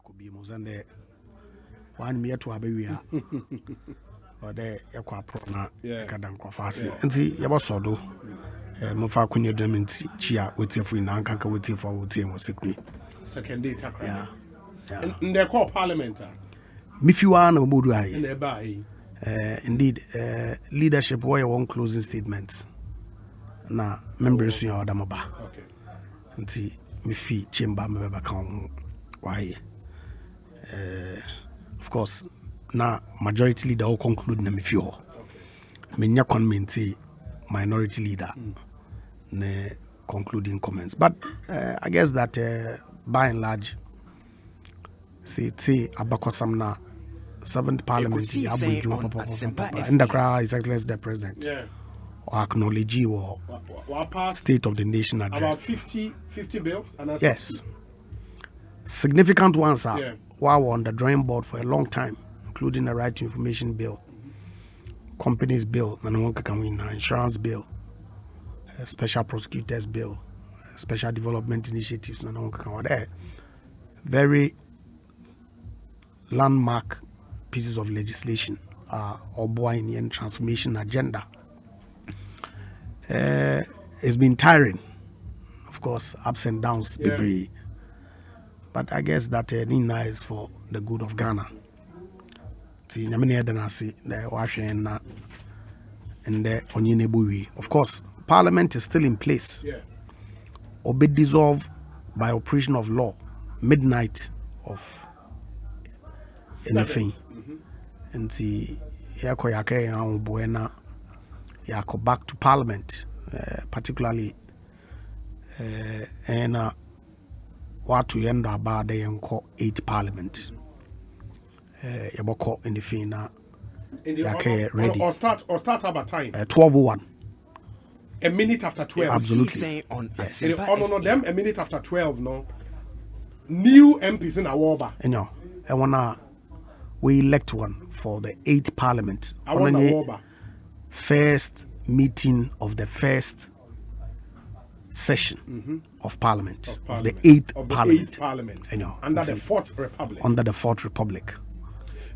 could be Mozande 1 year to Abewia or there Equaprona, Kadam Crofasi. And see, Yabasodo, Mofa Kunyo Dementi, Chia, with you for Nanka, with you for Woody was secret. Second day, Yeah. And they're called Parliamentary. Mifiwan or Budwai. And they're by. Indeed, leadership were one closing statement. Na members you are Damaba. Okay. And see, Mifi chamber member count. Why? Of course, now majority leader will conclude na Mifio. Menya conmente minority leader. Ne concluding comments. But I guess that by and large, say Abakosamna 7th Parliament and the crowd is exactly as the president. Yeah. Or acknowledge you or State of the Nation address. About 50 bills? And yes. Significant ones are wow on the drawing board for a long time, including the Right to Information Bill, Companies Bill, Insurance Bill, Special Prosecutors Bill, Special Development Initiatives, very landmark pieces of legislation or Boynian transformation agenda. It's been tiring, of course, ups and downs, but I guess that Nina is for the good of Ghana. See, the Washington and the Onyenebui. Of course, Parliament is still in place. Or be dissolved by operation of law, midnight of anything. And see, Yako back to Parliament, particularly and what to end about the 8th Parliament. Yaboko in the Fina ready. Or start about time. 12:01. A minute after 12. Absolutely. Yes. No, them a minute after 12. No. New MPs in Awoba. No, I wanna we elect one for the 8th Parliament. I want Awoba. First meeting of the first session of Parliament, of the 8th Parliament. Under the 4th Republic. Under the 4th Republic.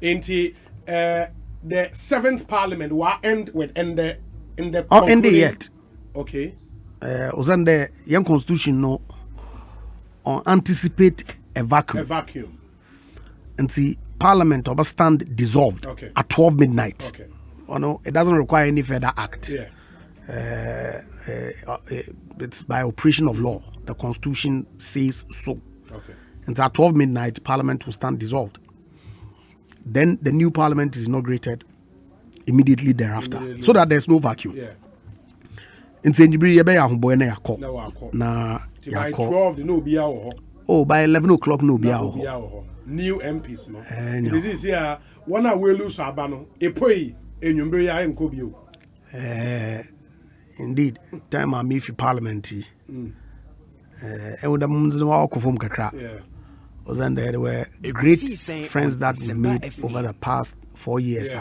Into the 7th Parliament will end with in the end yet. Okay. Was under young constitution no anticipate a vacuum. A vacuum. And see Parliament overstand dissolved at 12 midnight. Okay. Oh, no, it doesn't require any further act. Yeah. It's by operation of law. The Constitution says so. Okay. And at 12 midnight, Parliament will stand dissolved. Then the new Parliament is inaugurated immediately thereafter, so that there's no vacuum. Yeah. In Senjibri, na by 12, no be oh, by 11 o'clock, no be new MPs, no. This is here. One I will lose Abano. Epoi. Indeed, time I meet for Parliament. And with the mums no alcohol kakra. Was and there were great friends that we made over the past 4 years.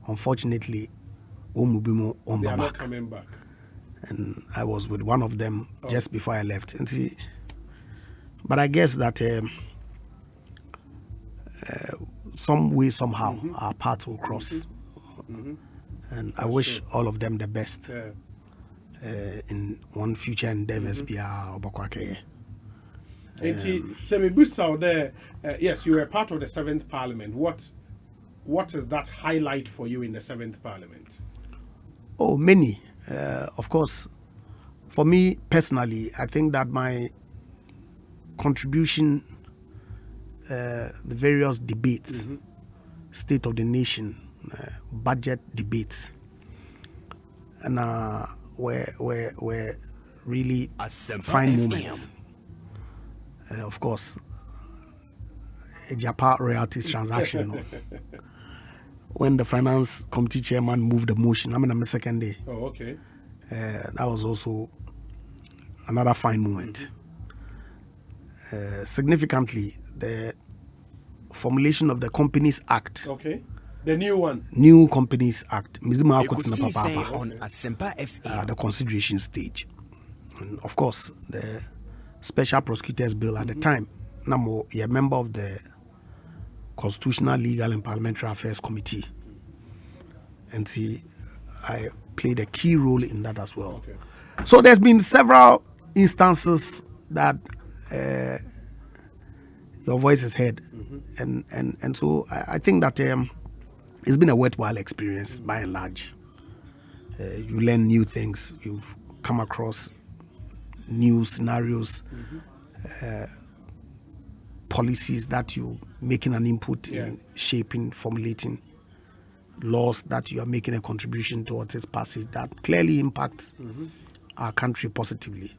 Unfortunately, Omubimo on not coming back. And I was with one of them just before I left. And see, but I guess that some way, somehow, our paths will cross. And I wish all of them the best in one future endeavors. Yes, you were part of the 7th Parliament. What is that highlight for you in the 7th Parliament? Oh, many. Of course, for me personally, I think that my contribution, the various debates, State of the Nation, budget debates, and were really fine moments. Of course, a Japan royalties transaction. When the finance committee chairman moved the motion, I'm in the second day. Oh, okay. That was also another fine moment. Significantly, the formulation of the Companies Act. Okay. The new one. New Companies Act. The consideration stage. And of course, the Special Prosecutors Bill at the time Namo, you're a member of the Constitutional, Legal and Parliamentary Affairs Committee. And see, I played a key role in that as well. Okay. So there's been several instances that your voice is heard. And so I think that it's been a worthwhile experience by and large. You learn new things. You've come across new scenarios, policies that you're making an input in shaping, formulating, laws that you are making a contribution towards its passage that clearly impacts our country positively.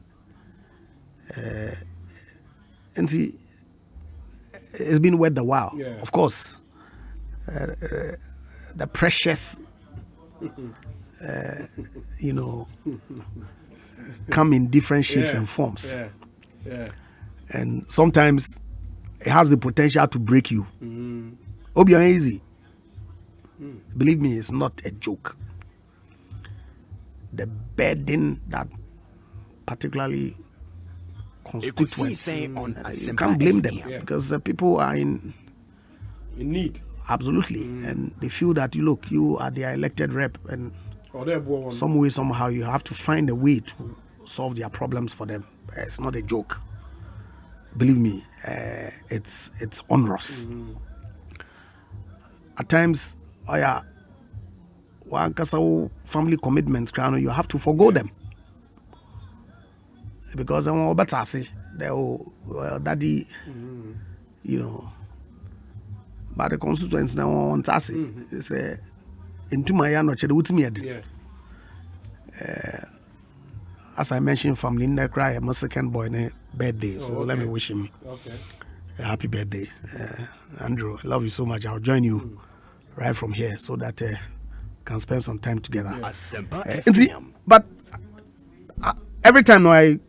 And see, it's been worth the while. Yeah. Of course, the pressures, come in different shapes and forms. Yeah. And sometimes it has the potential to break you. Obi easy. Believe me, it's not a joke. The burden that particularly constituents, you can't blame them because the people are in need. Absolutely. And they feel that you are their elected rep, and some way, somehow, you have to find a way to solve their problems for them. It's not a joke. Believe me, it's onerous. At times, family commitments, you have to forgo them. Because I'm better say, daddy, but the constituents now want to say, it's into my as I mentioned, family in the cry, my second boy birthday, so let me wish him a happy birthday. Andrew, I love you so much. I'll join you right from here so that can spend some time together. But every time I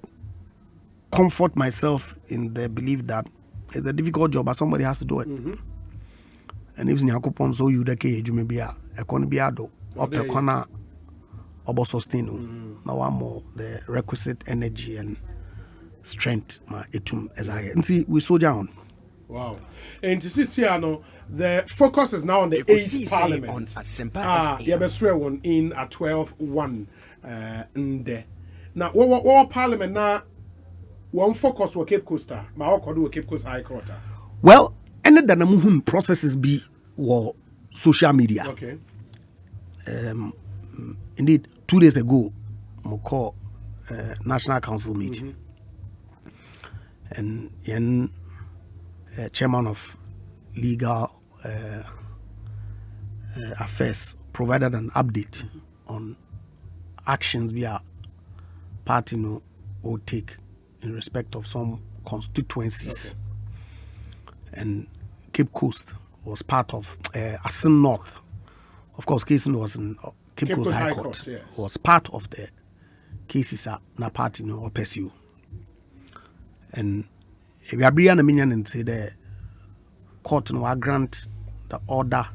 comfort myself in the belief that it's a difficult job, but somebody has to do it. And if Nyakopon so you the cage, you may be a economy up obo sustain now one more the requisite energy and strength etum as I and see we soldier on. Wow. And to see the focus is now on the 8th Parliament. Yeah, swear one in at 12-1. Now, what Parliament now? One focus was Cape Coast. My do Cape Coast High Court. Well, any the processes be social media. Okay. Indeed, 2 days ago, we call National Council meeting, and chairman of legal affairs provided an update on actions we are party will take in respect of some constituencies. And Cape Coast was part of Asin North. Of course, Kaysen was in Cape Coast High Court. Was part of the cases na party or pursue. And if we are bringing a minion and say the court will grant the order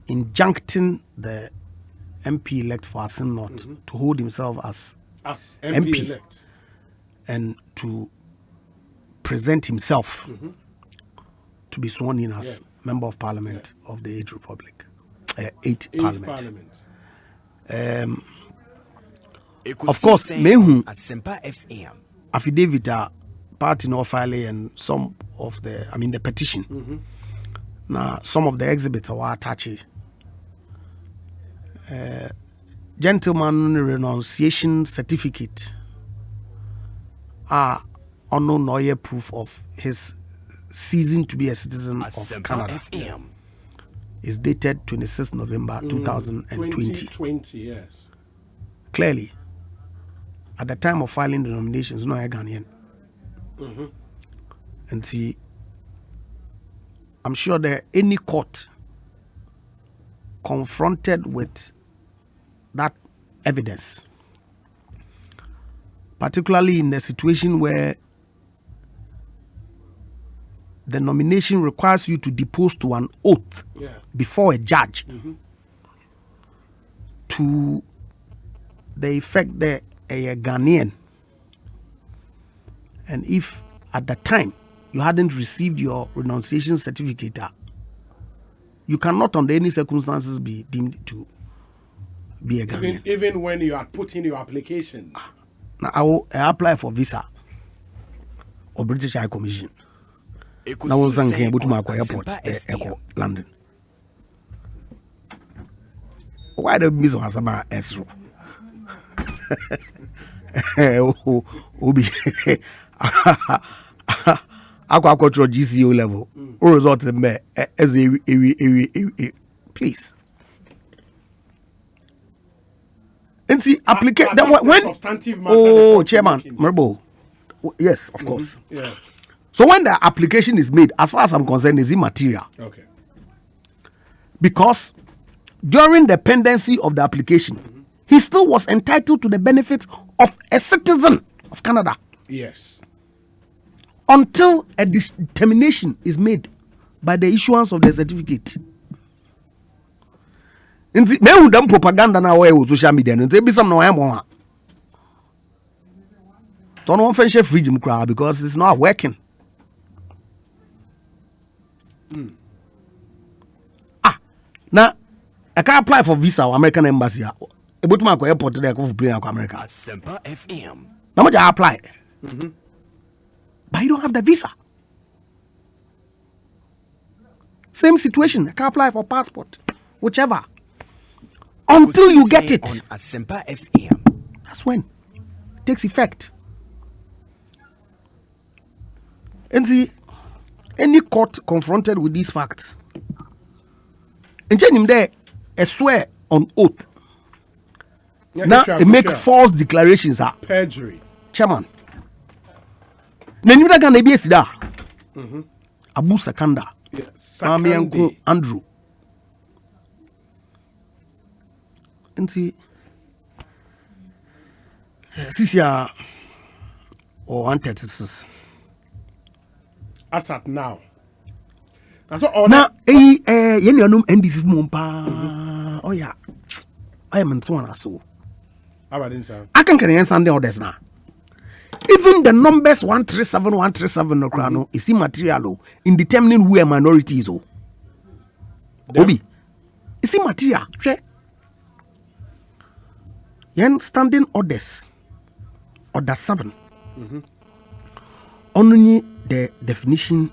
injuncting the MP elect for Asin North to hold himself as MP elect and to present himself to be sworn in as Member of Parliament of the 8th Republic. 8th Parliament. Of course, Mehu affidavit party no filing and some of the petition. Now, some of the exhibits are attached. Gentleman renunciation certificate are unknown no proof of his ceasing to be a citizen of Canada. Is dated 26 November 2020. 2020, yes. Clearly, at the time of filing the nominations, no a Ghanaian. And see, I'm sure that any court confronted with that evidence, particularly in a situation where the nomination requires you to depose to an oath before a judge to the effect that a Ghanaian, and if at the time you hadn't received your renunciation certificate, you cannot under any circumstances be deemed to be a Ghanaian. Even when you are putting your application. Now I apply for visa or British High Commission. Now I sang here to my airport, London. Why the miss was about Esro? Obi, aquaculture GCO level. Or result in me as a please. And see, applicant that when chairman, Merbo. Yes, of course. Yeah. So when the application is made, as far as I'm concerned, is immaterial. Okay. Because during the pendency of the application, he still was entitled to the benefits of a citizen of Canada. Yes. Until a determination is made by the issuance of the certificate. Nti me hu dam propaganda na way on social media nti be some no am ho. Don't want to freedom crowd because it's not working. Now I can apply for visa or American embassy. About my airport there go for plane to America. Semper FM. Now much I apply. But you don't have the visa. Same situation. I can apply for passport, whichever. Until you get it. On Semper FM. That's when it takes effect. And see, any court confronted with these facts, and him there, swear on oath. Now they make false declarations. Perjury. Chairman. Nenyuda gana ebi esida. Abu Sakanda. Sakande. Andrew. Nti Sisia or 136. As at now. Now, yenyanum NDC mumpa. Oh yeah. I am so so. I can understand the orders now. Even the numbers 137 no crano is immaterial in determining who a minority is. Obi, it's immaterial. Yen standing orders, order 7. Only the definition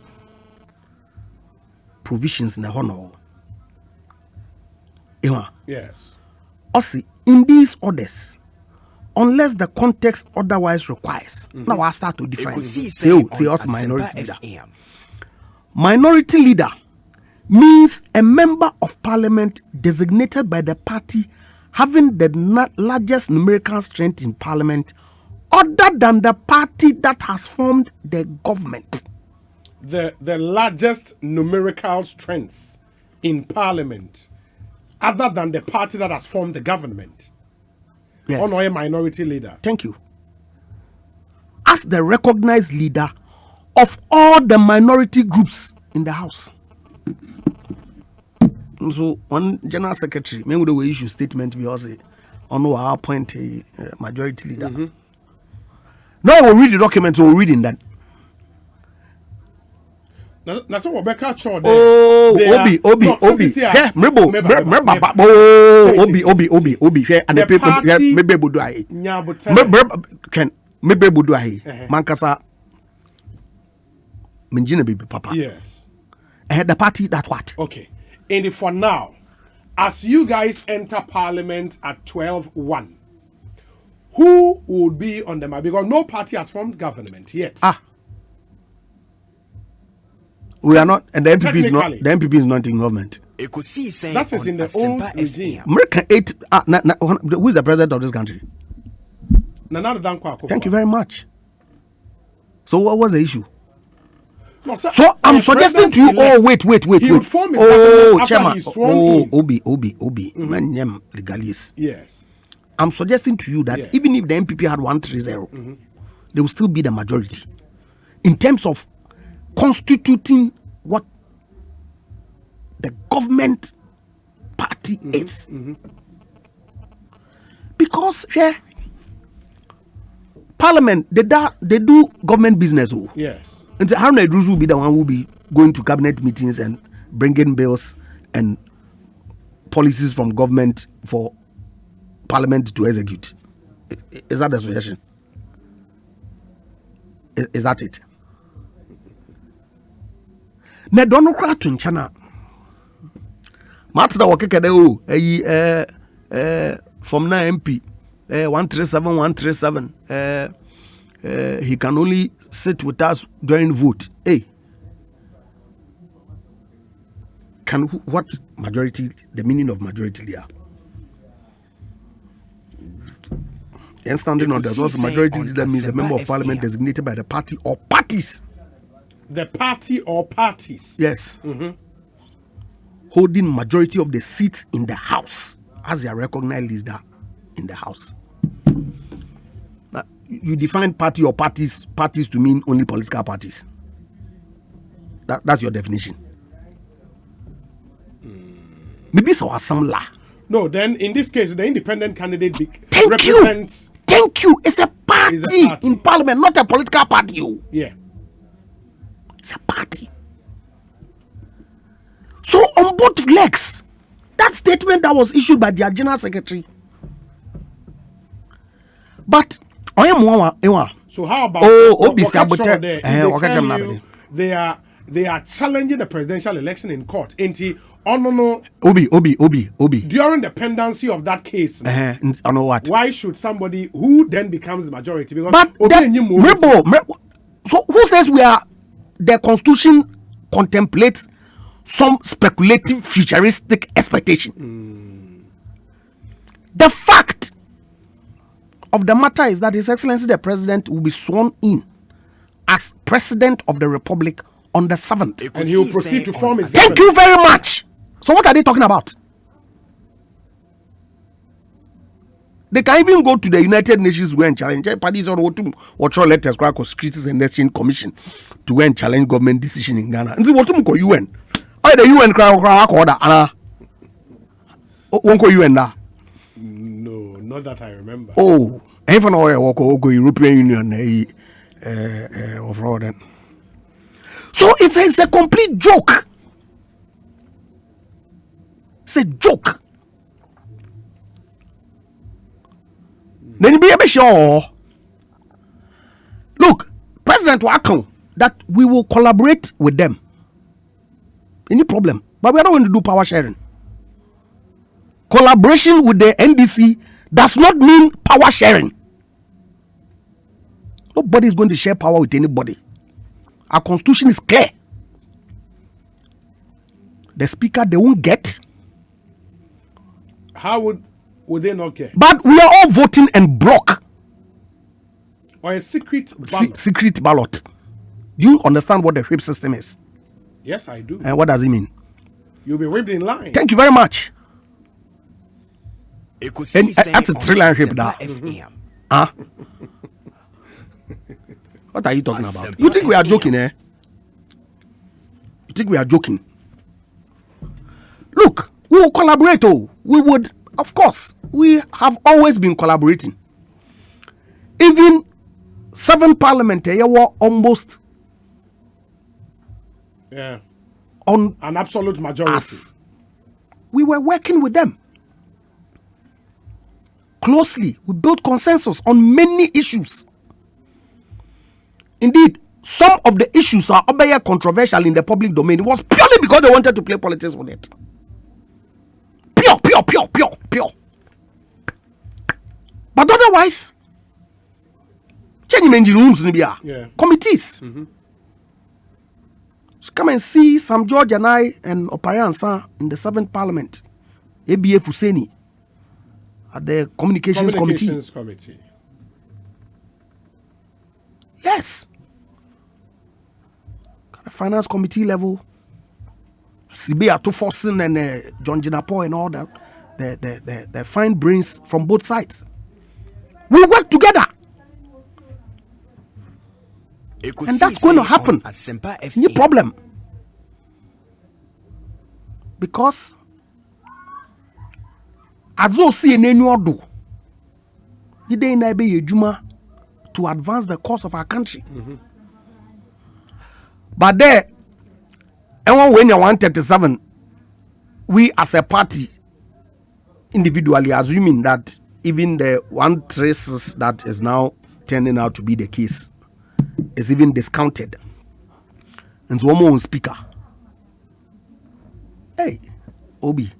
provisions in the honor. Yes. Also, in these orders, unless the context otherwise requires, now I start to define. Say us minority leader. Minority leader means a member of parliament designated by the party having the largest numerical strength in parliament other than the party that has formed the government. The largest numerical strength in parliament other than the party that has formed the government. Yes. Or a minority leader. Thank you. As the recognized leader of all the minority groups in the house. So one general secretary, maybe the way issue statement because on our appoint a majority leader. Now we'll read the document. We'll read in that. That's what Rebecca Shaw. Oh, Obi. Yeah, Obi. And the paper, maybe Buduai. Can maybe Buduai. Mankasa. Minjina baby papa. Yes. The party that what? Okay. And for now, as you guys enter parliament at 12:1, who would be on the map? Because no party has formed government yet. We are not, and the MPP is not. The MPP is not in government. Ekosiisen. That is in the old regime. America 8. Who is the president of this country? Nana Dankwa. Thank you very much. So what was the issue? No, sir, so I'm suggesting to you. Oh wait. He would form his chairman. Obi. Man, legalist. Yes. I'm suggesting to you that even if the MPP had 130, they will still be the majority in terms of constituting what the government party is. Parliament, they do government business. Oh. Yes. And so Haruna Idris will be the one who will be going to cabinet meetings and bringing bills and policies from government for Parliament to execute. Is that the suggestion? Is that it? Ne don't cry to China. Matda wakekede from na MP 137 he can only sit with us during vote. Hey, what majority, the meaning of majority there? And standing on the source majority that means a member of parliament designated by the party or parties. The party or parties. Yes. Holding majority of the seats in the house as a recognized leader in the house. Now, you define party or parties to mean only political parties. That's your definition. Maybe so some la. No, then in this case, the independent candidate represents. Thank you. It's a party in parliament, not a political party. Yeah. It's a party. So on both legs, that statement that was issued by their general secretary. But so how about they are challenging the presidential election in court. Obi. During the pendency of that case, I know what. Why should somebody who then becomes the majority? Because so who says the Constitution contemplates some speculative futuristic expectation? The fact of the matter is that His Excellency the President will be sworn in as President of the Republic on the 7th. And he will proceed to form his government. Thank you very much. So what are they talking about? They can even go to the United Nations to go and challenge parties or letters called Securities and Exchange Commission to go and challenge government decision in Ghana. And see what you UN. Oh, the UN order. Won't go UN now. No, not that I remember. Oh, even go European Union of Roden. So it's a complete joke. It's a joke. Then be sure. Look, President Wakon, that we will collaborate with them. Any problem? But we are not going to do power sharing. Collaboration with the NDC does not mean power sharing. Nobody is going to share power with anybody. Our constitution is clear. The speaker they won't get. How would they not get? But we are all voting en bloc. Or a secret ballot. Secret ballot. Do you understand what the whip system is? Yes, I do. And what does it mean? You'll be whipped in line. Thank you very much. Ekosiisen that's a three-line whip now. Huh? What are you talking about? You think we are joking, eh? You think we are joking? Look, we will collaborate. We would, of course, we have always been collaborating. Even 7 parliament, they were almost on an absolute majority. Us. We were working with them closely. We built consensus on many issues. Indeed, some of the issues are controversial in the public domain. It was purely because they wanted to play politics with it. Pure. But otherwise, committees. So come and see Sam George and I and Opayansa in the 7th Parliament. ABA Fuseni at the Communications Committee. Yes. The Finance Committee level. Sibia Tofosin and John Jinapo and all that. The fine brains from both sides. We work together. And that's going to happen. No problem. Because as you see in any order, you didn't be a Juma to advance the cause of our country. But there, and when you're 137, we as a party, individually assuming that even the 136 that is now turning out to be the case is even discounted. And so one more speaker. Hey, Obi.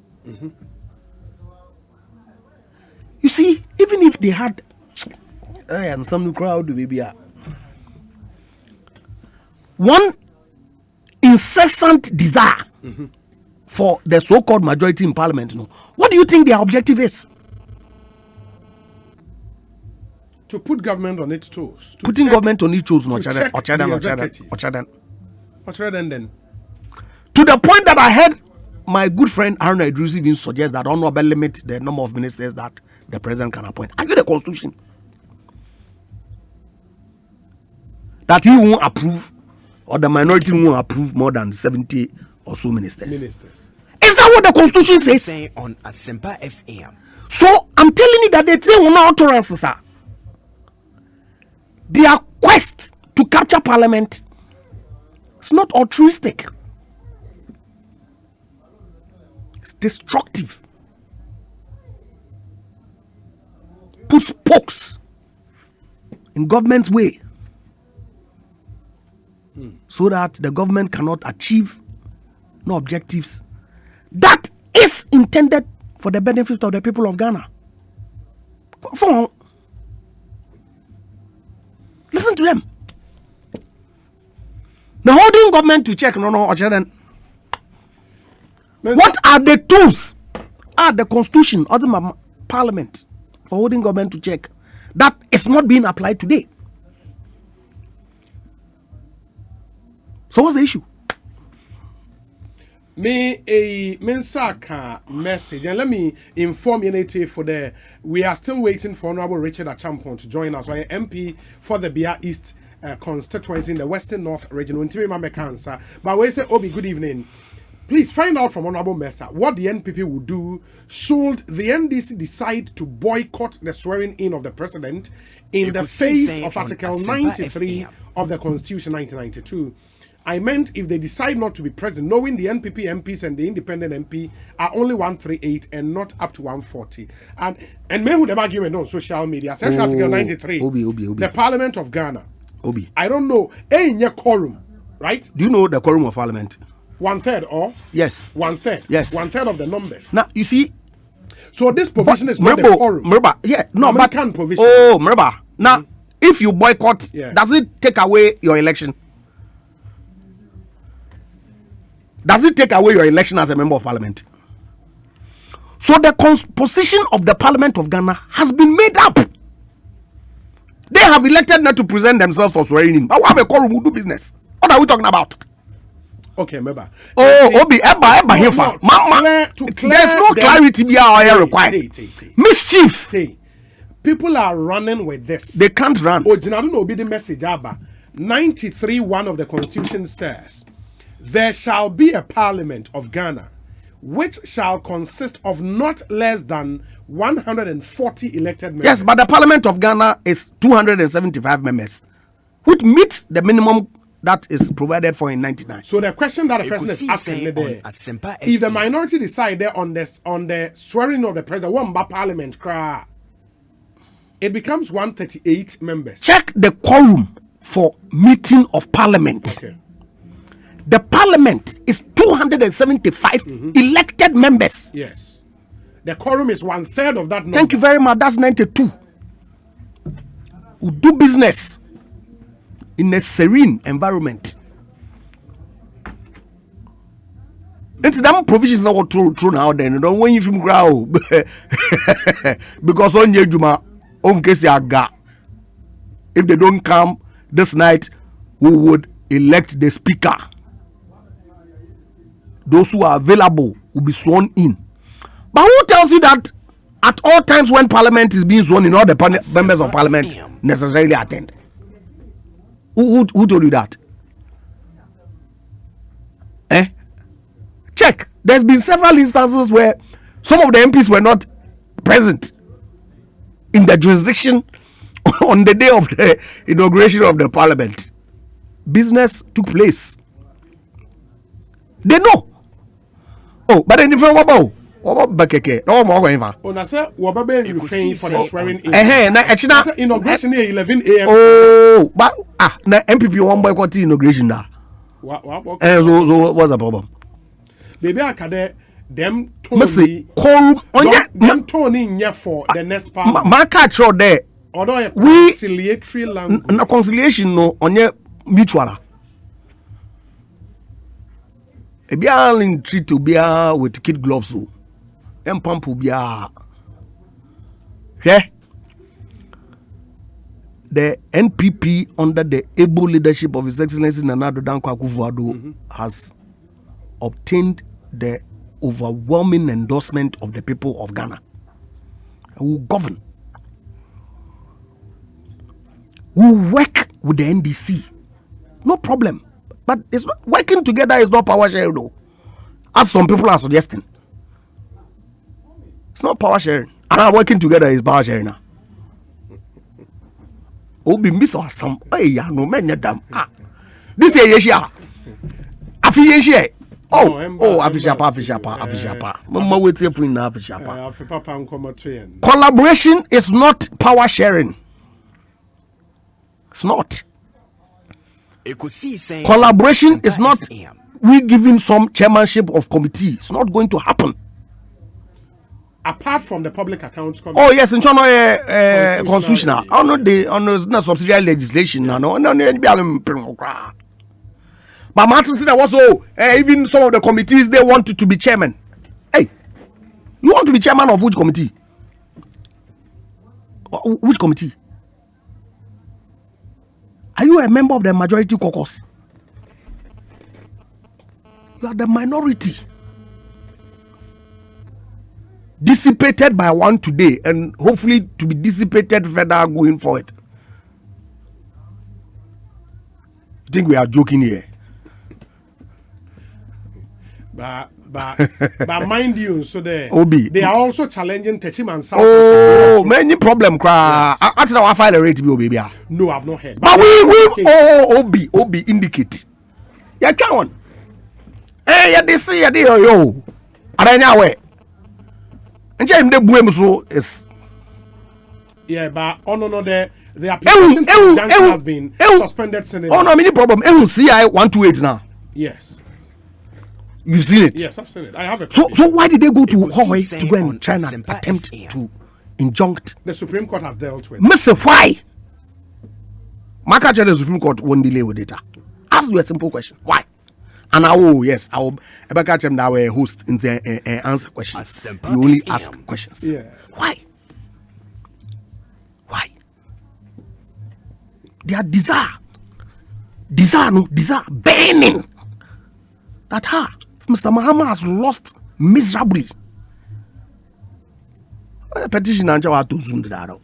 You see, even if they had and some crowd maybe one incessant desire for the so-called majority in parliament, what do you think their objective is? To put government on its toes. Putting government on its toes, then. to the point that I heard my good friend Haruna Idris even suggest that honorable limit the number of ministers that the president can appoint. Are you the constitution? That he won't approve, or the minority won't approve more than 70 or so ministers. Is that what the constitution says? On Asempa FM. So I'm telling you that they say will not utterances, sir. Their quest to capture parliament is not altruistic. It's destructive. Put spokes in government's way so that the government cannot achieve no objectives that is intended for the benefit of the people of Ghana. Listen to them. The holding government to check. What are the tools? The constitution or the parliament for holding government to check that is not being applied today. So what's the issue? Mensaka message, and let me inform you for the we are still waiting for Honorable Richard Achampon to join us. I MP for the Bia East constituency in the Western North region. But we say, Obi, good evening. Please find out from Honorable Mesa what the NPP will do should the NDC decide to boycott the swearing in of the president in the face of Article 93 of the Constitution 1992. I meant if they decide not to be present, knowing the NPP MPs and the independent MP are only 138 and not up to 140. And men who have argument on social media, Section Article 93, the Parliament of Ghana. I don't know, quorum, right? Do you know the quorum of Parliament? 1/3 or? Yes. 1/3. Yes. 1/3 of the numbers. Now, you see. So this provision is not the quorum. Yeah, no, American provision. Oh, Merba. Now, if you boycott, does it take away your election? Does it take away your election as a member of parliament? So the composition of the Parliament of Ghana has been made up. They have elected not to present themselves for swearing in. But we have a quorum who do business. What are we talking about? Okay, remember. Oh, Obi, Eba here for there's no clarity here required. Mischief. People are running with this. They can't run. Oh, Jinadu no be the message. 93(1) of the Constitution says, there shall be a Parliament of Ghana which shall consist of not less than 140 elected members. Yes, but the Parliament of Ghana is 275 members, which meets the minimum that is provided for in 99. So the question that the president is asking there, if the minority decide there on the swearing of the president, one by Parliament, it becomes 138 members. Check the quorum for meeting of Parliament. Okay. The Parliament is 275 elected members. Yes. The quorum is 1/3 of that number. Thank you very much. That's 92. We do business in a serene environment. It's them provisions not true now. Then don't when you from ground because on your Juma, if they don't come this night, we would elect the speaker. Those who are available will be sworn in. But who tells you that at all times when Parliament is being sworn in, all the members of Parliament necessarily attend? Who told you that? Check. There's been several instances where some of the MPs were not present in the jurisdiction on the day of the inauguration of the parliament, business took place. They know. Oh, but in different wabo. Bakeke. No more going for. On a set, Wababe, you saying for the swearing in. Actually, inauguration here 11 a.m. Oh, but na MPP one boycott inauguration da. What? So what's the problem? Baby, I can them Tony. Them Tony in for the next part. My catch out there. Although conciliatory language. Na conciliation no onye mutual. Ebia in treat to be with kid gloves so. Pump be yeah. The NPP under the able leadership of His Excellency Nana Addo Dankwa Akufo-Addo has obtained the overwhelming endorsement of the people of Ghana. We will govern. We will work with the NDC. No problem. But it's not, working together is not power sharing, though. As some people are suggesting. It's not power sharing. And working together is power sharing now. Obi miss or some. Hey, ya no man, dam. This is Asia. Afi Afishapa. Mama wait here for na Afishapa. Collaboration is not power sharing. It's not. Ekosiisen Collaboration is not we giving some chairmanship of committee. It's not going to happen. Apart from the public accounts committee. Oh yes, in China constitutional. On the subsidiary legislation. But Martin said also even some of the committees they want to be chairman. Hey, you want to be chairman of which committee? Which committee? Are you a member of the majority caucus? You are the minority. Dissipated by one today and hopefully to be dissipated further going forward. I think we are joking here. But mind you, so they are also challenging Techim and South. Oh, many problem cry. Yes. I file a rate bill, baby. No, I've not heard. But we Obi indicate. Yeah, come on. Hey, yeah, they say they yo. I don't know. And Jim the Buem so is. Yeah, but no, the application for junction has been suspended. Oh no, many problem. CI 128 now. Yes. You've seen it? Yes, I've seen it. I have it. So why did they go to Hawaii to go and try and attempt to injunct? The Supreme Court has dealt with. Mister, why? The Supreme Court won't delay with data. Ask you a simple question. Why? And I will catch them now host in the answer questions. You only ask questions. Yeah. Why? Their desire burning that Mr. Mahama has lost miserably. Petition and to zoom the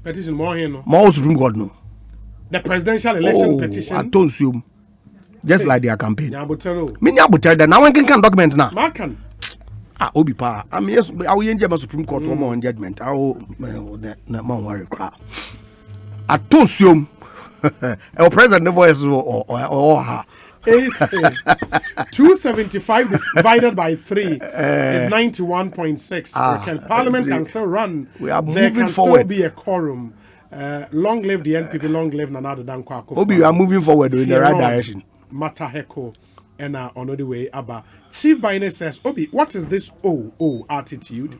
petition more here no. More Supreme Court no. The presidential election petition. I don't assume. Just like their campaign. Me Nyabutel then now can document now. Markan. Obi pa. I mean yes, I will engage Supreme Court more on judgment. I will not worry crap. I don't assume. Our president voice or her. 275 divided by 3 is 91.6. Parliament can still run. We are there moving can forward. Still be a quorum. Long live the NPP, long live Nana Addo Dankwa Akufo-Addo. Obi, we are moving forward in the right direction. Mataheko and on the way. Abba Chief Baine says, Obi, what is this attitude?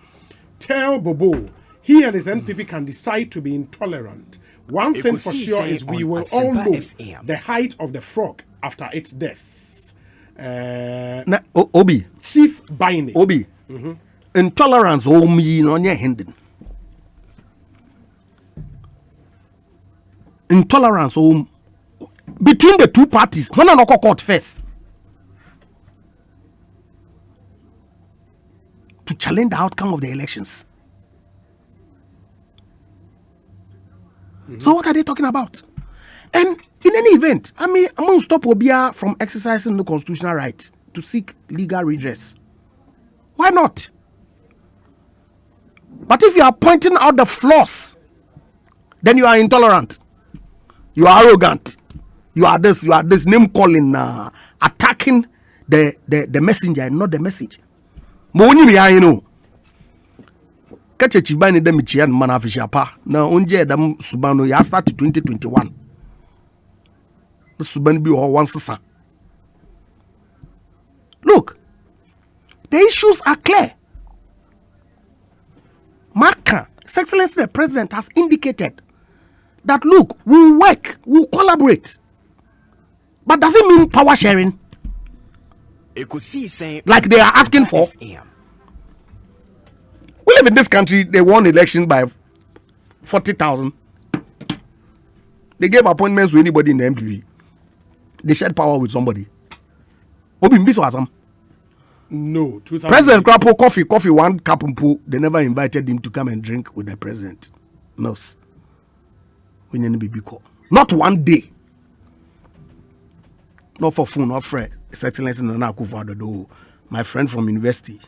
Tell Bobo he and his NPP can decide to be intolerant. One thing for sure is we will all know the height of the frog after its death. Obi. Chief Baine. Obi. Intolerance mean on your hand. Intolerance between the two parties. When I court first to challenge the outcome of the elections. So what are they talking about? And in any event, I mean, I'm going to stop Obia from exercising the constitutional right to seek legal redress. Why not? But if you are pointing out the flaws then you are intolerant. You are arrogant. You are this name calling, attacking the messenger and not the message. Moni me I know. Catch a chibani de michian manafisha pa. Na unje dam subano ya start 2021. The suban be all one sisa. Look, the issues are clear. Maka, His Excellency the President has indicated that look, we'll work, we'll collaborate. But does it mean power sharing? Ekosiisen Like they are asking for? FM. We live in this country, they won election by 40,000. They gave appointments to anybody in the MPP. They shared power with somebody. Obi Mbiso Asam. No, 2000. President Krapo coffee, one cup and pool. They never invited him to come and drink with the president. No. We need to be called. Not one day. Not for phone, not friend. His Excellency Nana Akufo-Addo, my friend from university,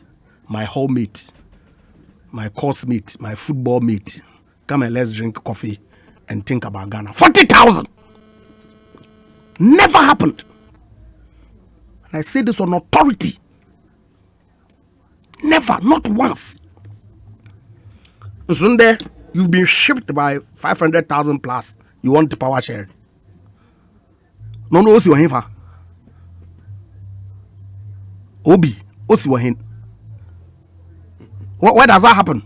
my hall mate, my course mate, my football mate. Come and let's drink coffee and think about Ghana. 40,000. Never happened. And I say this on authority. Never, not once. Sunday, you've been shipped by 500,000 plus. You want power share? No, Osi Wahinfa. Obi, Osi Wahin. Where does that happen?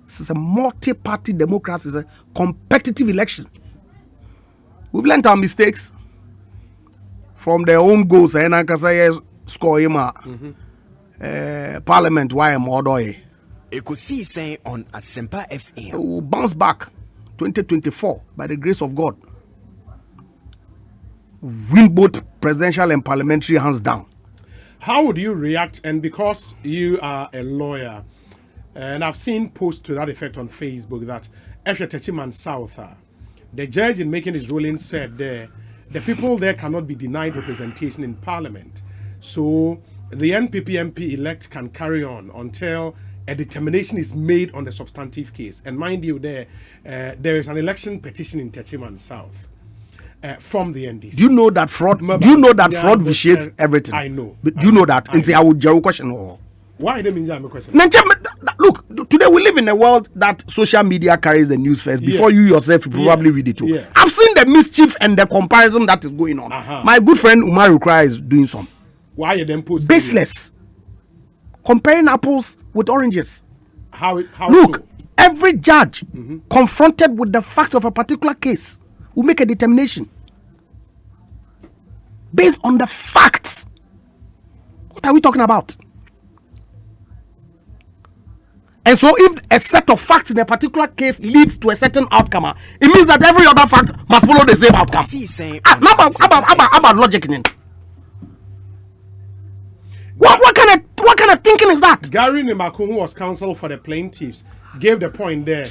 This is a multi-party democracy. It's a competitive election. We've learned our mistakes from their own goals. And I can say, score him Parliament. Why am I? Ekosiisen on Asempa FM. We'll bounce back 2024 by the grace of God. Win both presidential and parliamentary hands down. How would you react? And because you are a lawyer, and I've seen posts to that effect on Facebook that Eshe Techiman South, the judge in making his ruling said the people there cannot be denied representation in Parliament. So the NPP MP elect can carry on until a determination is made on the substantive case. And mind you, there is an election petition in Techiman South. From the NDC. Do you know that fraud? Do you know that fraud vitiates everything? I know. But do you know that? I would just question. Why didn't mean I'm a question? Look, today we live in a world that social media carries the news first before you yourself probably read it too. Yeah. I've seen the mischief and the comparison that is going on. My good friend Umaru Krai is doing some. Why you then post baseless? Comparing apples with oranges. How look, so? Every judge confronted with the facts of a particular case will make a determination based on the facts. What are we talking about? And so if a set of facts in a particular case leads to a certain outcome, it means that every other fact must follow the same outcome. About logic in it. What kind of thinking is that? Gary Nemaku, who was counsel for the plaintiffs, gave the point there.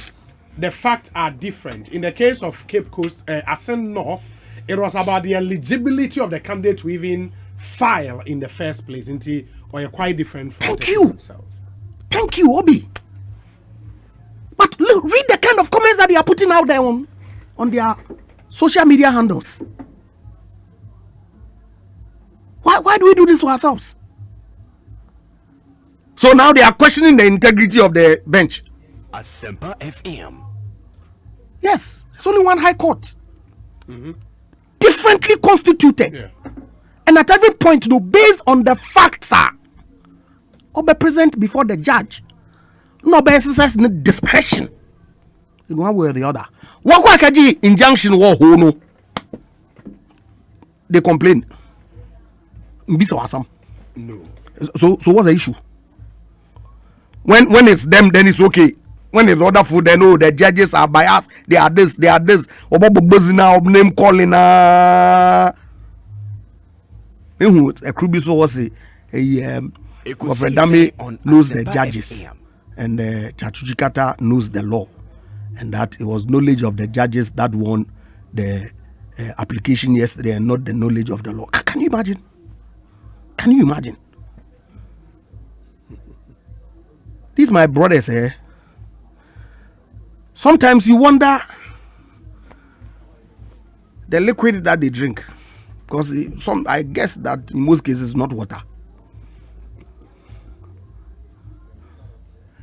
The facts are different. In the case of Cape Coast, Ascent North, it was about the eligibility of the candidate to even file in the first place. Or you're quite different from Thank you, Obi. But look, read the kind of comments that they are putting out there on their social media handles. Why do we do this to ourselves? So now they are questioning the integrity of the bench. Asempa FM. Yes, there's only one high court. Differently constituted. Yeah. And at every point, based on the facts or be present before the judge. No be exercise discretion in one way or the other. Wakakaji injunction war no. They complain. No. So what's the issue? When it's them, then it's okay. When it's other food, then the judges are biased. They are this. Name calling. A Krubiso was a Dami knows the judges, and Chachujikata knows the law, and that it was knowledge of the judges that won the application yesterday, and not the knowledge of the law. Can you imagine? Can you imagine? These my brothers sometimes you wonder the liquid that they drink, because I guess that in most cases not water.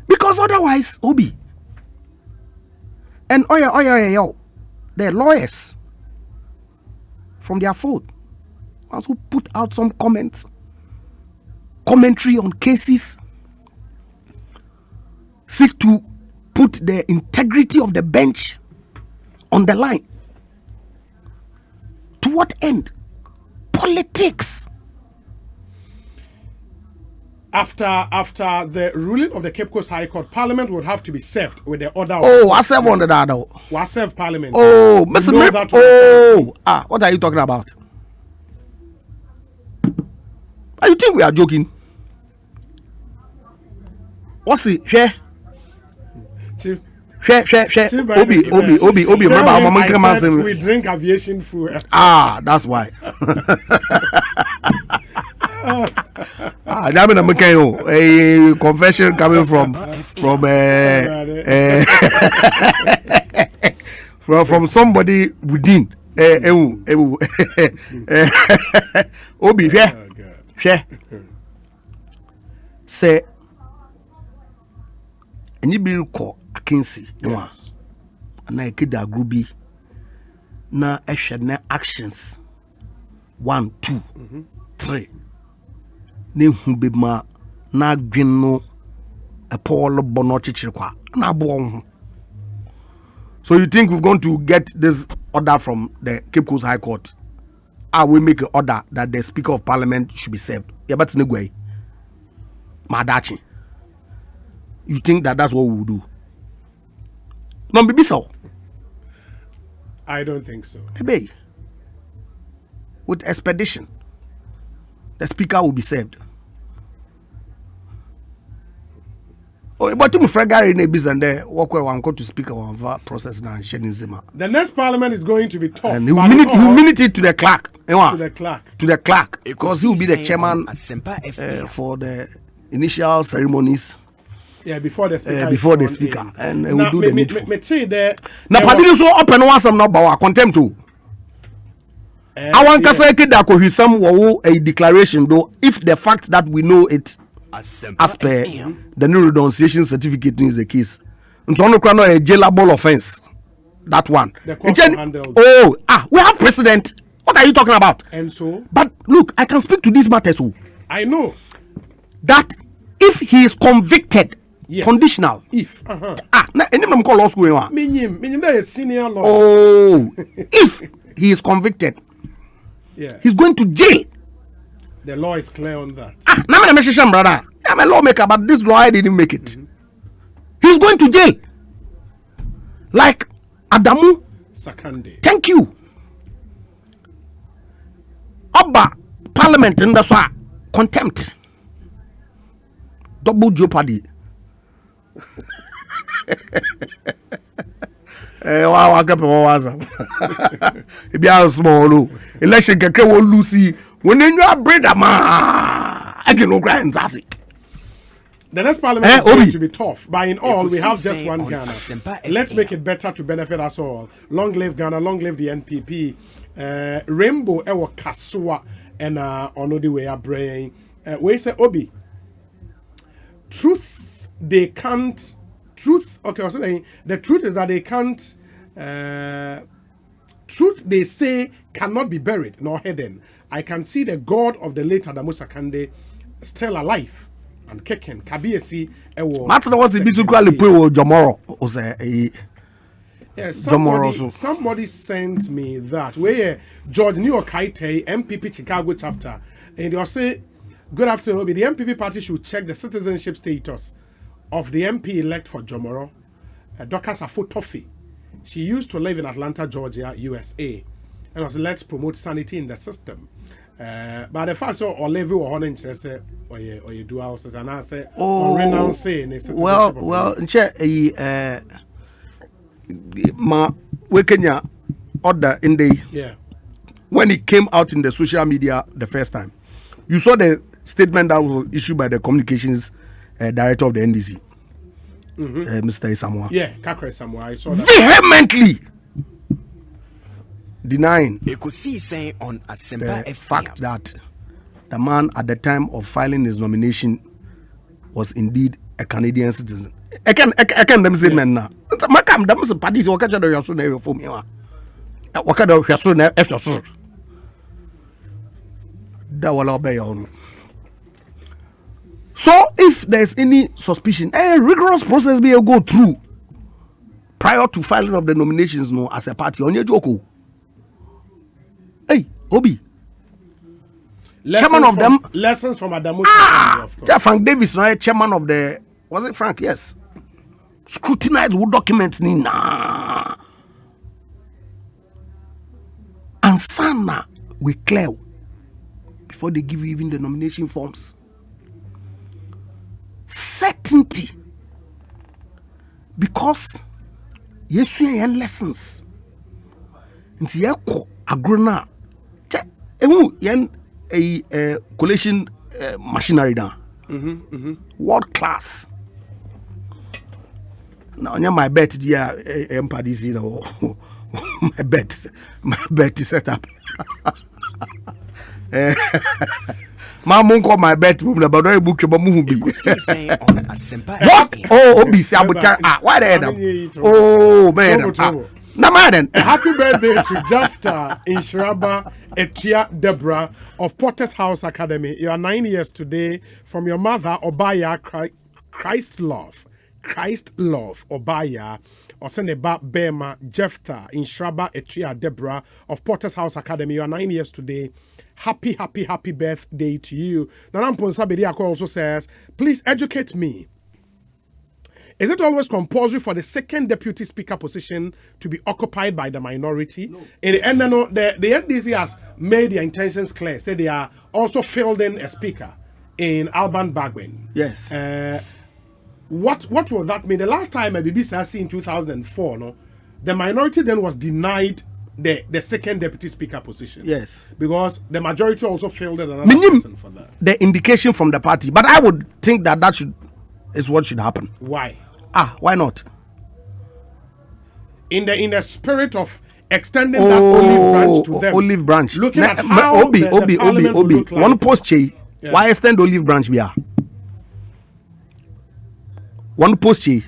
Because otherwise, Obi and the lawyers from their fold also put out some commentary on cases, seek to put the integrity of the bench on the line. To what end? Politics. After the ruling of the Cape Coast High Court, Parliament would have to be served with the order. I serve on the other. I serve Parliament. Oh, Mr. What are you talking about? You think we are joking? What's it? Share. Obi. Remember, we drink aviation fuel. That's why. That means a confession coming from somebody within. Obi, share. Say, and you be called Akinsi, and I kid a groupie. Na actions 1, 2, 3. Ne hubema na gwino a Paul Bonochichikwa na bon. So you think we've gone to get this order from the Cape Coast High Court? We make an order that the Speaker of Parliament should be served. Yeah, but Negway. Madachi. You think that that's what we will do? No, maybe so. I don't think so. Maybe. With expedition, the Speaker will be served. But to friend Gary Nebis and there walk where one go to speak of process now. The next Parliament is going to be tough. And he will minute it to the clerk. To the clerk. To the clerk, because he will be the chairman for the initial ceremonies. Yeah, before the speaker. And he will do the needful. Now, Paddy so open one some number contempt too. I want to say that some a declaration though, if the fact that we know it as per the new renunciation certificate is the case. And so on a jailable offense. That one. We have precedent. What are you talking about? And so, but look, I can speak to these matters. I know that if he is convicted, yes. Conditional. If any call law school. Senior law. If he is convicted, yeah, he's going to jail. The law is clear on that. Brother, I'm a lawmaker, but this law I didn't make it. He's going to jail. Like Adamu Sakande. Thank you. Abba Parliament in the contempt. Double jeopardy. Wow, if you are small, election can Lucy when you are bread, I can no grind. The next Parliament is going to be tough, but in all, we have just one Ghana. Let's make it better to benefit us all. Long live Ghana, long live the NPP. Rainbow, Ewa Kasua, and on the way of brain. We say, Obi, truth, they can't. Truth, okay, I was saying the truth is that they can't. Truth they say cannot be buried nor hidden. I can see the God of the late Adamu Sakande still alive and kicking. Kabiesi ewo. Martin was the basically pray with Jomoro. Somebody sent me that where George New York Kaite MPP Chicago chapter, and they say, "Good afternoon. The MPP party should check the citizenship status of the MP elect for Jomoro, Dorcas Afotofi. She used to live in Atlanta, Georgia, USA, and was let's promote sanity in the system. But the fact so or levy or on interest or you do houses and I say or renounce in ma Kenya order in the when it came out in the social media the first time, you saw the statement that was issued by the communications director of the NDC. Mr. Isamoah. Yeah, Kakre Isamoah. I saw that. Vehemently denying Ekosiisen on Asempa the FM. fact that the man at the time of filing his nomination was indeed a Canadian citizen. I can them say men now. Makam them say parties wakacha do yaso na for me wa. Waka do yaso na after so. That will obey you. So if there's any suspicion, a rigorous process be go through prior to filing of the nominations no as a party on your joko. Hey, Obi. Chairman of them. Lessons from Adamu. Of course. Frank Davis, no, chairman of the. Was it Frank? Yes. Scrutinize what documents ni na. And Sana we clear before they give you even the nomination forms. Certainty. Because yes, you have lessons. Nti yeko agrona. Yen a collation machinery down. World class. Now, my bet, dear, empathy, you know, my bet is set up. My mom called my bet, but I book your movie. What? Oh, Obi Saboteur. Why the hell? Oh, man. Happy birthday to Jafta Inshraba Etia Deborah of Potter's House Academy. You are 9 years today from your mother, Obaya Christ Love, Obaya, Oseneba Bema Jefta Inshraba Etia Deborah of Potter's House Academy. You are 9 years today. Happy birthday to you. Nanampon Sabediako also says, please educate me. Is it always compulsory for the second deputy speaker position to be occupied by the minority? No. In the end, the NDC has made their intentions clear. Say they are also fielding a speaker in Alban Bagwin. Yes. What will that mean? The last time a BBC in 2004, no, the minority then was denied the second deputy speaker position. Yes. Because the majority also fielded another person for that. The indication from the party. But I would think that is what should happen. Why? Why not? In the spirit of extending that olive branch to them. Olive branch. Looking at how Obi. Like. One post che. Yeah. Why extend olive branch we are? One post che.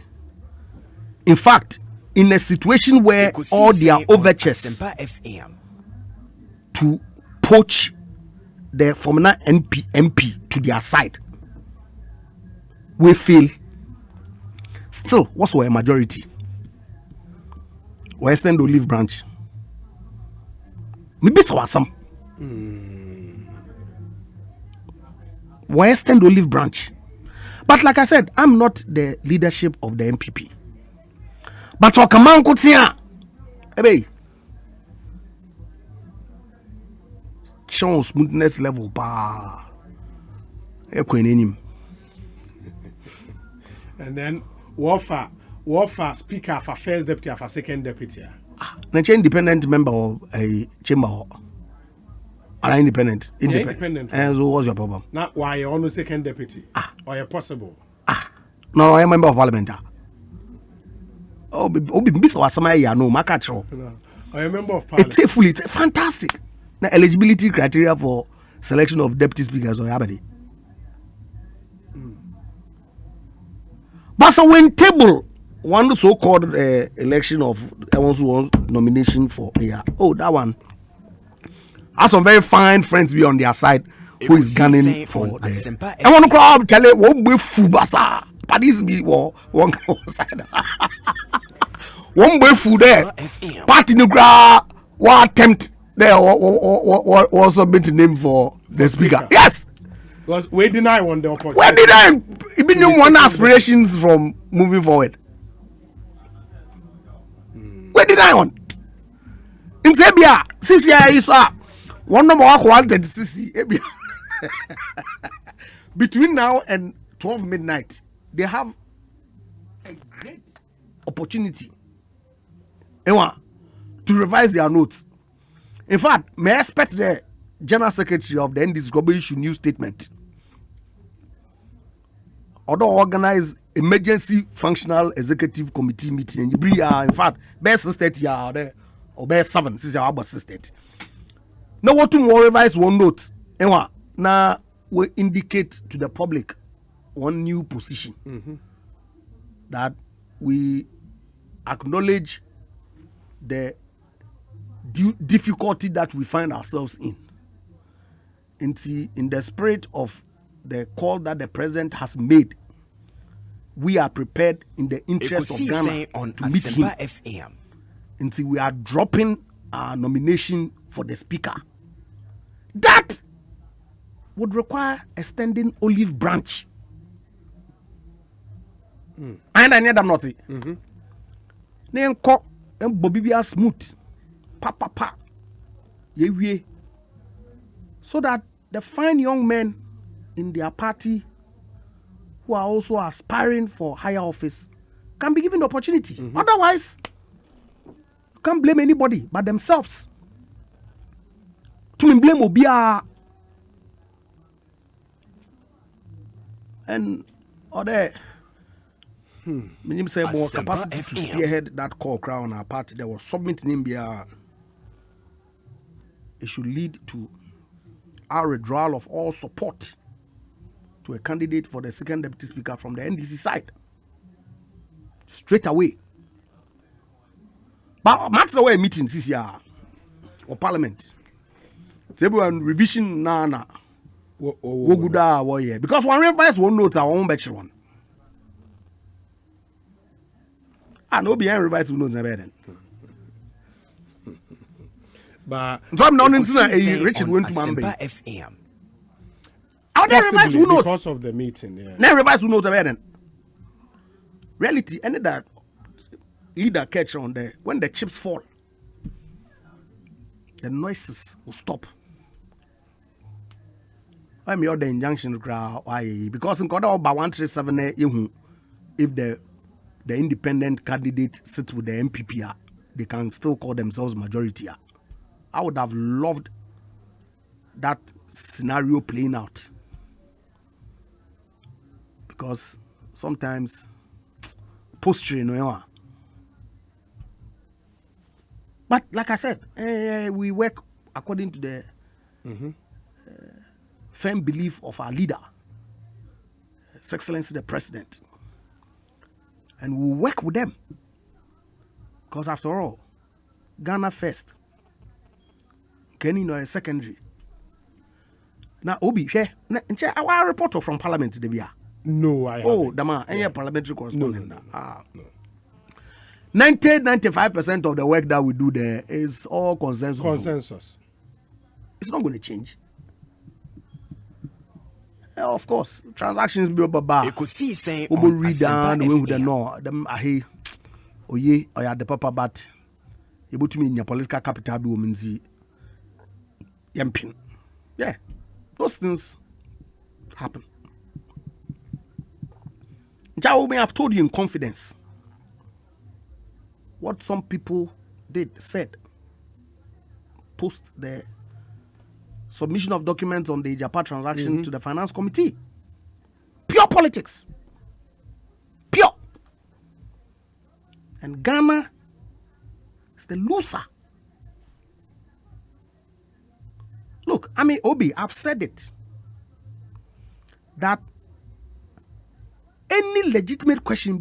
In fact, in a situation where all their overtures to poach the former MP to their side will fail. Still, what's a majority? Western Olive Branch. Maybe some. Western Olive Branch. But like I said, I'm not the leadership of the MPP. But for Kaman Kutia, hey, show smoothness level, and then Warfare speaker for first deputy for second deputy. Independent member of a chamber. Independent. And so what's your problem? Not why you're on second deputy. Or you're possible. No, I'm a member of parliament. Be no macatro. Or a member of parliament. It's fantastic. The eligibility criteria for selection of deputy speakers or Yabadi. But so when table one so-called election of wants nomination for that one has some very fine friends be on their side who is gunning for the. I want to crowd tell it won't be fubasa. But this be one side. One way food there. Party no gra what attempt there or submit name for the speaker. Yes. Because we deny one the opportunity. We deny even no one aspirations from moving forward. We deny one. In Zambia, CCI is one number 136. Between now and 12 midnight, they have a great opportunity to revise their notes. In fact, may I expect the General Secretary of the NDC Global issue new statement Although organize emergency functional executive committee meeting in fact best state ya there or best 7 since our about state. Now what to more revise one note and now we indicate to the public one new position that we acknowledge the difficulty that we find ourselves in the spirit of the call that the president has made. We are prepared in the interest of Ghana to meet him until we are dropping our nomination for the speaker. That would require extending olive branch. And I need them not. Then cock and Bobibia smooth. Pa. Ye. So that the fine young men in their party who are also aspiring for higher office can be given the opportunity. Otherwise, you can't blame anybody but themselves. To blame Obia and other say more capacity to spearhead that call crowd on our party. There was submitting in Bia. It should lead to our withdrawal of all support to a candidate for the second deputy speaker from the NDC side. Straight away. But months away meeting this year or parliament. Table and revision na. Because one revise one note our own batch one. No be revise one note then. But so I'm not into Richard went to Mumbai FM. How they revise who notes because of the meeting, yeah. Now revise who notes then. Reality, any that leader catch on there when the chips fall, the noises will stop. I'm your the injunction crowd because in Koda by 137 if the independent candidate sits with the MPP, they can still call themselves majority. I would have loved that scenario playing out. Because sometimes posturing, but like I said, we work according to the firm belief of our leader, His Excellency the President, and we work with them. Because after all, Ghana first, Kenny secondary. Now, Obi, our reporter from Parliament today. No, I haven't. The man, any parliamentary correspondent. No. 90-95% of the work that we do there is all consensus. It's not going to change. Of course, transactions be about Ekosiisen we will read down the way with the no. Them ahe, oye, oya the papa bat. Able to mean your political capital be women see. Yampin. Yeah, those things happen. I may have told you in confidence what some people said post the submission of documents on the Japan transaction to the finance committee. Pure politics. Pure. And Ghana is the loser. Look, Obi, I've said it. That any legitimate question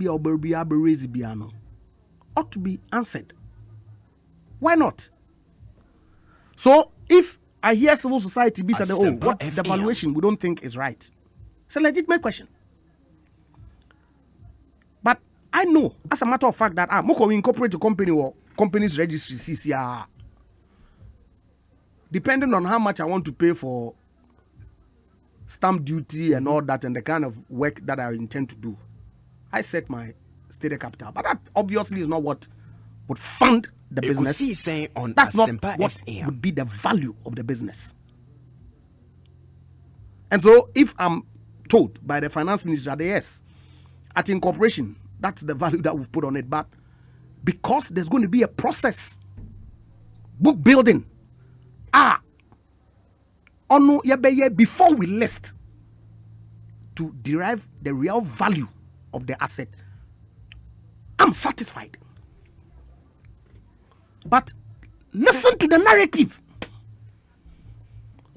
ought to be answered. Why not? So if I hear civil society be said, what the valuation we don't think is right, it's a legitimate question. But I know, as a matter of fact, that we incorporate a company or company's registry CCR. Depending on how much I want to pay for stamp duty and all that and the kind of work that I intend to do, I set my stated capital. But that obviously is not what would fund the business. That's not what would be the value of the business. And so if I'm told by the finance minister that yes, at incorporation, that's the value that we've put on it. But because there's going to be a process, book building, before we list, to derive the real value of the asset, I'm satisfied. But listen to the narrative.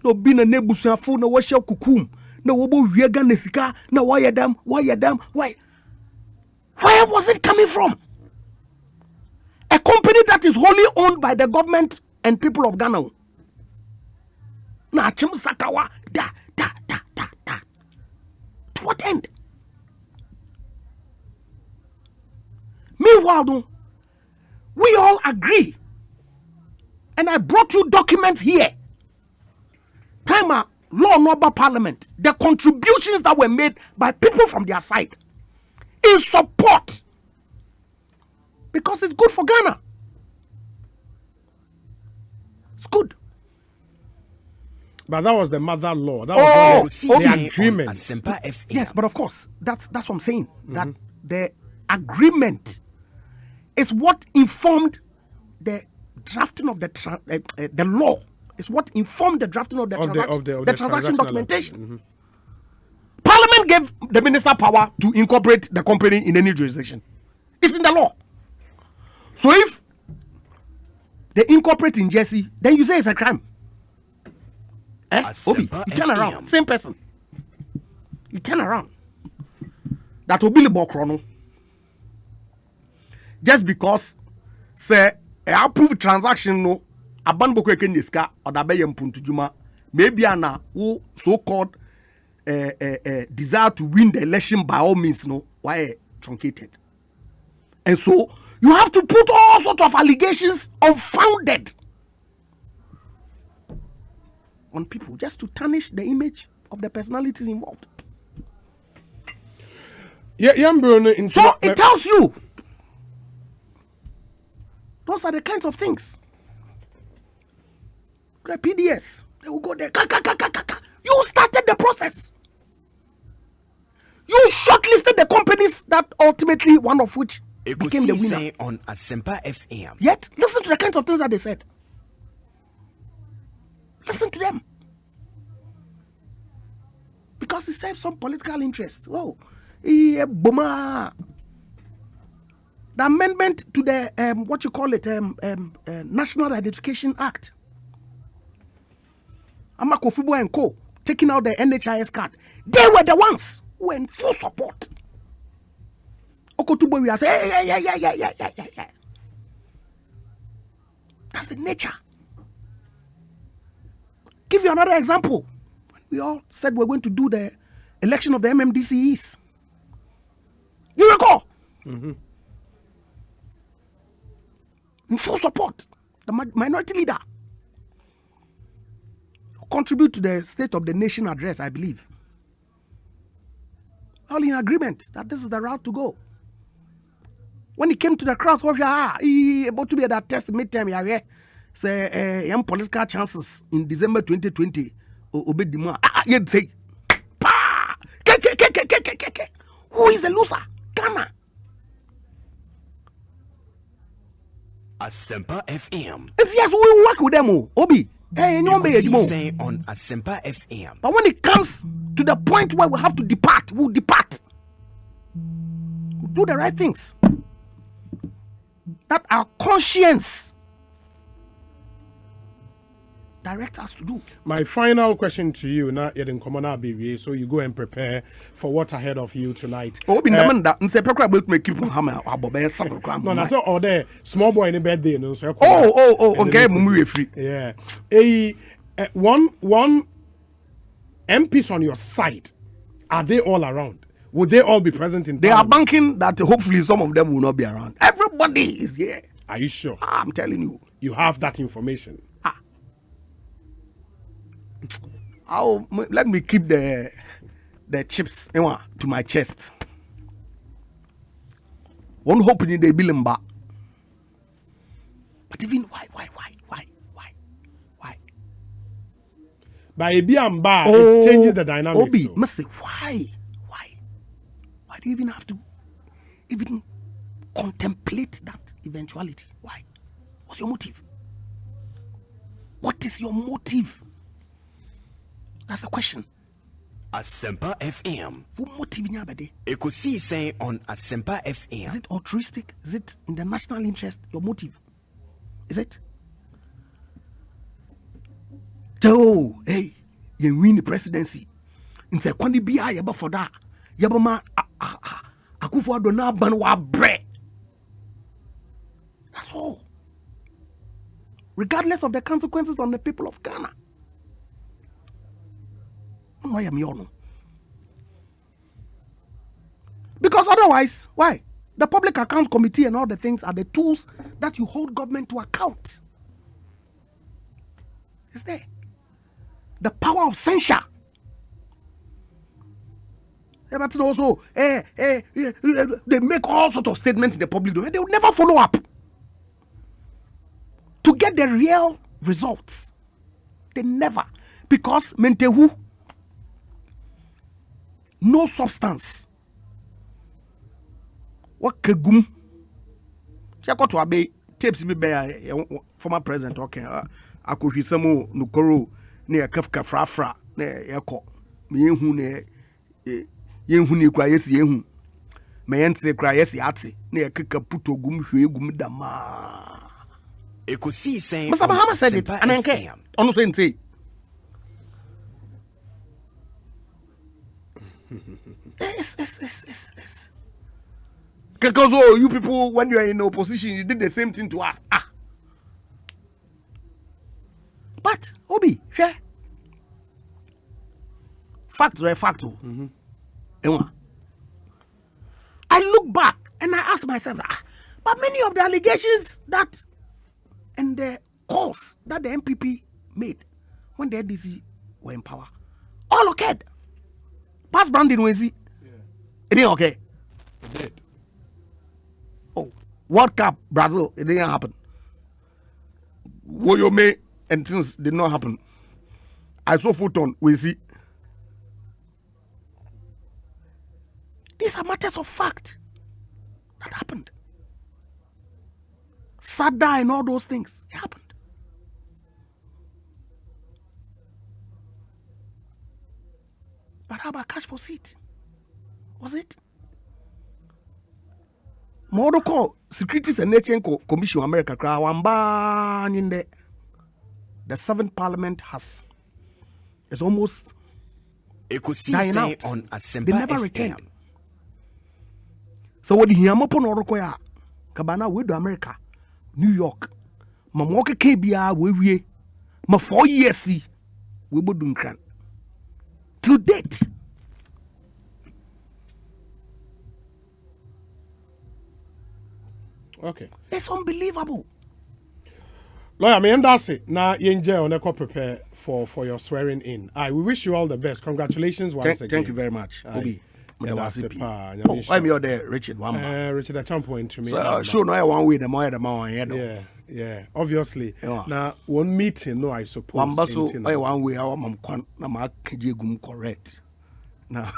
No be na nebusuafo na wahye kukum na wobo wiega nesika na why them why where was it coming from? A company that is wholly owned by the government and people of Ghana. Na achim sakawa da. To what end? Meanwhile, we all agree, and I brought you documents here. Time law number Parliament, the contributions that were made by people from their side in support, because it's good for Ghana. It's good. But that was the mother law. That was the agreement. Yes, but of course, that's what I'm saying. That the agreement is what informed the drafting of the law. It's what informed the drafting of the transaction documentation. Parliament gave the minister power to incorporate the company in any jurisdiction. It's in the law. So if they incorporate in Jersey, then you say it's a crime. Obi, you turn around. Same person. You turn around. That will be the Bokrono. Just because say I approve transaction no aban boko ekeniska odabe mpuntu juma maybe ana who so-called desire to win the election by all means no why truncated. And so you have to put all sorts of allegations unfounded on people just to tarnish the image of the personalities involved. So it tells you those are the kinds of things. The PDS, they will go there. You started the process. You shortlisted the companies that ultimately, one of which became the winner. On Asempa FM. Yet, listen to the kinds of things that they said. Listen to them. Because it serves some political interest. Oh, Boma. The amendment to the National Identification Act. Amakofubo and Co. taking out the NHIS card. They were the ones who were in full support. Okotubo, we are saying, yeah. That's the nature. Give you another example. When we all said we're going to do the election of the MMDCEs. You recall? In full support. The minority leader. Contribute to the State of the Nation address, I believe. All in agreement that this is the route to go. When it came to the crowds, he about to be at that test midterm, say young political chances in December 2020. Obedima, you'd say, who is the loser? Ghana. Asempa FM. It's yes, we work with them, Obi. Ekosiisen on Asempa FM. But when it comes to the point where we have to depart, we'll depart. We'll do the right things that our conscience directs us to do. My final question to you, now you're in common BBA, so you go and prepare for what's ahead of you tonight. No, that's all there. Small boy in a birthday, no. So okay, free. Yeah. One MPs on your side, are they all around? Would they all be present in? They are banking that hopefully some of them will not be around. Everybody is here. Are you sure? I'm telling you. You have that information. Let me keep the chips to my chest. One hoping they bill back. But even why? By a bar, it changes the dynamic. Obi, must say why? Why do you even have to even contemplate that eventuality? Why? What's your motive? What is your motive? That's the question. Asempa FM. Wo motive nya bede. Ekosiisen on Asempa FM. Is it altruistic? Is it in the national interest? Your motive? Is it? Oh, hey, you win the presidency. In say kwani biya yeba for that. Yeba ma Akufo-Addo na ban wa bre. That's all. Regardless of the consequences on the people of Ghana. Why am you? Because otherwise, why? The Public Accounts Committee and all the things are the tools that you hold government to account. It's there. The power of censure. But also, they make all sorts of statements in the public domain. They will never follow up. To get the real results, they never. Because mentehu, no substance. What kegum? Check out to abe tapes be former president okay. Akoshisemo nukoro ne kafka frafra ne yako. Me yehu ne yehu ne kra yesi yehu. Me yente kra yesi ate ne keka puto gum hwe gum dama. Ekosiisen. Mr. Bahama said it, and I on say yes. Because you people, when you are in opposition, you did the same thing to us. But Obi, yeah. Facto. I look back and I ask myself, but many of the allegations that and the calls that the MPP made when the NDC were in power, all occurred. Past Brandon Wezi, it didn't okay. It did. Oh, World Cup Brazil, it didn't happen. Woyome and things did not happen. I saw Futon Wezi. These are matters of fact that happened. Sada and all those things, it happened. But how about cash for seat? Was it? Modoko Securities and Exchange Commission America Krawamba in the 7th Parliament is almost dying out. On they never returned. So what the Hiamopo Noroko ya Kabana we do America, New York, Mamoka KBR we ma 4 years we would do cran. To date. Okay. It's unbelievable. Lawyer, me that's it. Now, Yenje on prepare for your swearing in. We wish you all the best. Congratulations once again. Thank you very much. Obi. I'm your there, Richard Wamba. Richard, at some point to me. So, sure, no, one way the more the more. Yeah. Obviously. Now, one meeting, no, I suppose. Wamba so I one way our mom con na ma kejegum correct. Now.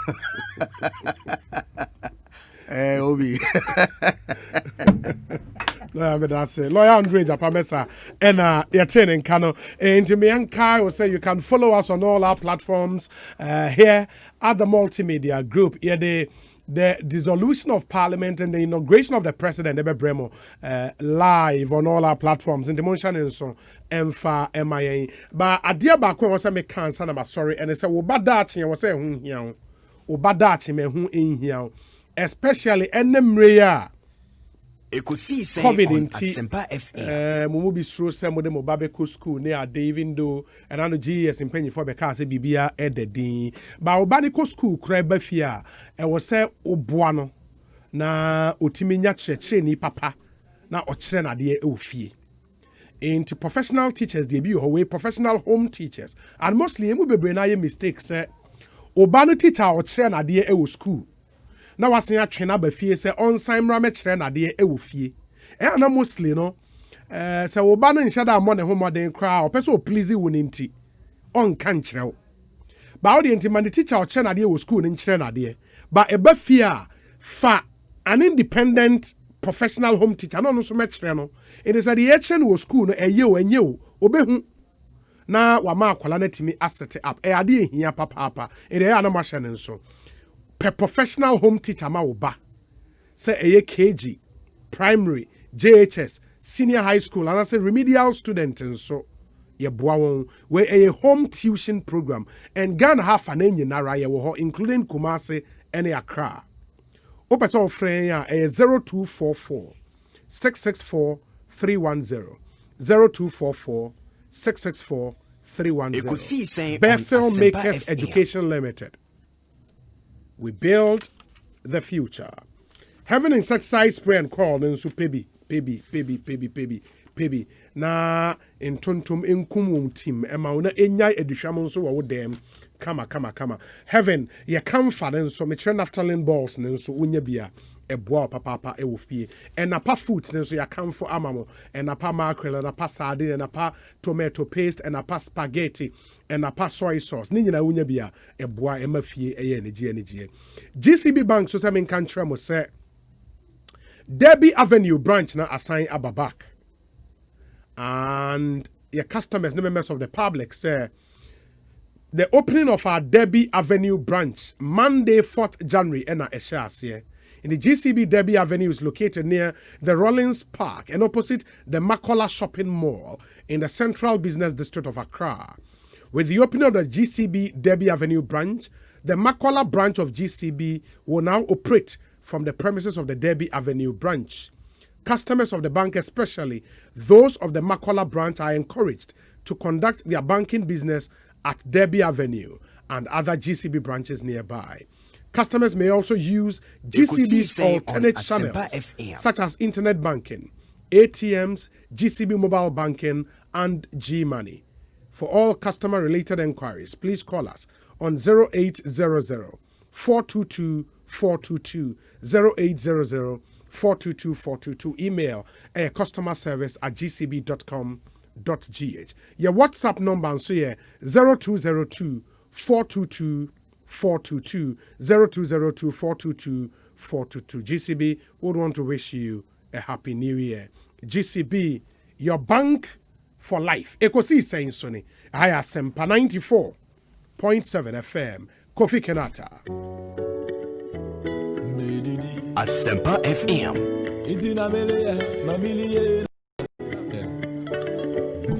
Obi. Lawyer Andre Japamesa and you're turning Kano. And me and Kai will say you can follow us on all our platforms here at the multimedia group. Here the dissolution of Parliament and the inauguration of the President Ebe Bremo live on all our platforms. In the motion and so Emfa MIA. But a dear back when was a cancer, I'm sorry, and they said, Obadachi was saying, Obadachi me who in here. Especially enemrea Ekosiisen COVID on inti Asempa FM. Mumu bi suro se mo de mo babeko school ne ade even though and ano GS mpanyi for beka se bibia ededin ba obaniko school kra ba fia e wo se oboa no na otimi nya kyerɛkyerɛ ni papa na ɔkyerɛ na de e ofie into professional teachers they be ho professional home teachers and mostly emu bebre na ye mistakes say obano teacher ɔkyerɛ na de e school na wasen atwe na ba fie se onsan mra me kyerɛ na de e wo fie na mostly no se wo ba no nhye da mo ne ho moden kra o pese o please wo nti on kan kyerɛ wo ba wo de nti man the teacher o kyerɛ na de wo school ne kyerɛ na de ba e ba fie a fa an independent professional home teacher no so me kyerɛ no it is at the action wo school no eye o enye o obehu na wama akwala na timi asset up e ade ehia papa e dey na mahye ne nso per professional home teacher ma wo ba say eye KG primary JHS senior high school and say remedial student nso ye boa won we a home tuition program and Ghana half an nyinara ye wo ho including Kumasi and Accra. Opesa ofren ya 0244 664 310 0244 664 310 Bethel Makers Education Limited. We build the future. Having insecticide spray and call nso pebi na entontom enkum team ema una enya eduhwam nso wo dem kama heaven ye kamfa nso me trend afternoon balls nso unya bia eboa papa e wo fie enapa food nso ya kamfo amamo enapa mackerel enapa sardine enapa tomato paste enapa spaghetti enapa soy sauce ni nyina unya bia eboa ema fie eye enegye GCB Bank so say men kan tra mo say Derby Avenue branch na assign Ababak. And your customers, the members of the public, say the opening of our Derby Avenue branch Monday, 4th January, in the GCB Derby Avenue is located near the Rollins Park and opposite the Makola Shopping Mall in the Central Business District of Accra. With the opening of the GCB Derby Avenue branch, the Makola branch of GCB will now operate from the premises of the Derby Avenue branch. Customers of the bank, especially those of the Makola branch, are encouraged to conduct their banking business at Derby Avenue and other GCB branches nearby. Customers may also use GCB's alternate channels, such as internet banking, ATMs, GCB mobile banking, and G-Money. For all customer-related enquiries, please call us on 0800 422 422 0800 422 422. Email customer service at gcb.com.gh. Your WhatsApp number so 0202 422 422 0202 422 422. GCB would want to wish you a happy new year. GCB, your bank for life. Ekosiisen Sonny. I am Sempa 94.7 FM. Kofi Kenata. Asempa FM.